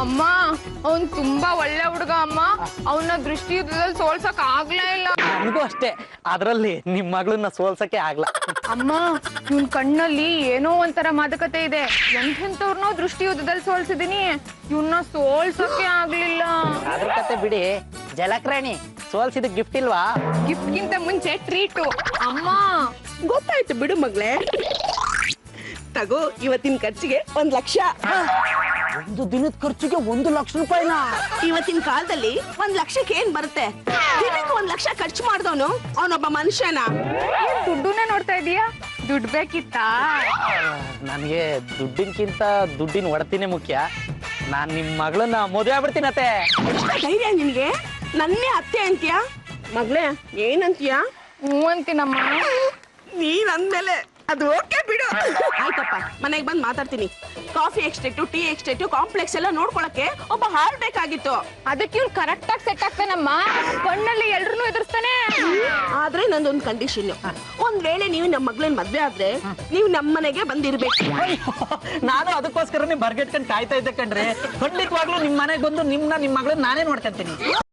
ಅಮ್ಮ ಅವ್ನ್ ತುಂಬಾ ಒಳ್ಳೆ ಹುಡುಗ ಅಮ್ಮ. ಅವನ ದೃಷ್ಟಿ ಯುದ್ಧದಲ್ಲಿ ಸೋಲ್ಸಕ್ ಆಗ್ಲೇ ಇಲ್ಲ. ನನಗೂ ಅಷ್ಟೇ, ಅದ್ರಲ್ಲಿ ನಿಮ್ ಮಗಳನ್ನ ಸೋಲ್ಸಕ್ಕೆ ಆಗ್ಲ. ಅಮ್ಮ ಇವ್ನ್ ಕಣ್ಣಲ್ಲಿ ಏನೋ ಒಂಥರ ಮಾದಕತೆ ಇದೆ. ಎಂತೆಂತವ್ರನ್ನೋ ದೃಷ್ಟಿ ಯುದ್ಧದಲ್ಲಿ ಸೋಲ್ಸಿದೀನಿ, ಇವನ್ನ ಸೋಲ್ಸಕ್ಕೆ ಆಗ್ಲಿಲ್ಲ. ಅದ್ರ ಕತೆ ಬಿಡಿ, ಜಲಕ್ರಾಣಿ ಸೋಲ್ಸಿದ ಗಿಫ್ಟ್ ಇಲ್ವಾ? ಗಿಫ್ಟ್ ಗಿಂತ ಮುಂಚೆ ಟ್ರೀಟು. ಅಮ್ಮ ಗೊತ್ತಾಯ್ತು ಬಿಡು ಮಗ್ಳೆ. ತಗೋ, ಇವತ್ತಿನ ಖರ್ಚಿಗೆ 1 ಲಕ್ಷ. ಒಂದು ದಿನದ ಖರ್ಚಿಗೆ 1 ಲಕ್ಷ ರೂಪಾಯಿನ? ಇವತ್ತಿನ ಕಾಲದಲ್ಲಿ 1 ಲಕ್ಷಕ್ಕೆ ಏನ್ ಬರುತ್ತೆ? ದಿನಕ್ಕೆ 1 ಲಕ್ಷ ಖರ್ಚು ಮಾಡ್ದವನು ಅವನೊಬ್ಬ ಮನುಷ್ಯನ? ದುಡ್ಡುನೇ ನೋಡ್ತಾ ಇದೀಯಾ? ದುಡ್ಡು ಬೇಕಿತ್ತಾ? ನನಗೆ ದುಡ್ಡಿನ್ಕಿಂತ ದುಡ್ಡಿನ ಒಡತಿನೇ ಮುಖ್ಯ. ನಾನ್ ನಿಮ್ ಮಗಳನ್ನ ಮದುವೆ ಆಗ್ಬಿಡ್ತೀನತ್ತೆ. ಧೈರ್ಯ ನಿನ್ಗೆ? ನನ್ನೇ ಅತ್ತೆ ಅಂತೀಯ? ಮಗ್ಳೆ ಏನಂತೀಯ? ಹ್ಞೂ ಅಂತೀನಮ್ಮ. ನೀನ್ ಅಂದ್ಮೇಲೆ ಅದು ಓಕೆ ಬಿಡು. ಆಯ್ತಪ್ಪ, ಮನೆಗೆ ಬಂದು ಮಾತಾಡ್ತೀನಿ. ಕಾಫಿ ಎಕ್ಸ್ಟ್ರೇಟು, ಟೀ ಎಕ್ಸ್ಟ್ರೇಟು, ಕಾಂಪ್ಲೆಕ್ಸ್ ಎಲ್ಲ ನೋಡ್ಕೊಳಕ್ಕೆ ಒಬ್ಬ ಹಾಲ್ ಬೇಕಾಗಿತ್ತು. ಅದಕ್ಕೆ ಇವ್ನು ಕರೆಕ್ಟ್ ಆಗಿ ಸೆಟ್ ಆಗ್ತಾನಮ್ಮ. ಕಣ್ಣಲ್ಲಿ ಎಲ್ರನ್ನೂ ಎದುರಿಸ್ತಾನೆ. ಆದ್ರೆ ನಂದೊಂದು ಕಂಡೀಷನ್. ಒಂದ್ ವೇಳೆ ನೀವು ನಮ್ಮ ಮಗಳನ್ನ ಮದ್ವೆ ಆದ್ರೆ ನೀವು ನಮ್ಮ ಮನೆಗೆ ಬಂದಿರ್ಬೇಕು. ನಾನು ಅದಕ್ಕೋಸ್ಕರನೇ ಬರ್ಗೆಟ್ಕೊಂಡು ಕಾಯ್ತಾ ಇದ್ದೆ ಕಣ್ರಿ. ಖಂಡಿತವಾಗ್ಲೂ ನಿಮ್ ಮನೆಗೆ ಬಂದು ನಿಮ್ ಮಗಳನ್ನ ನಾನೇ ನೋಡ್ಕೊಂತೀನಿ.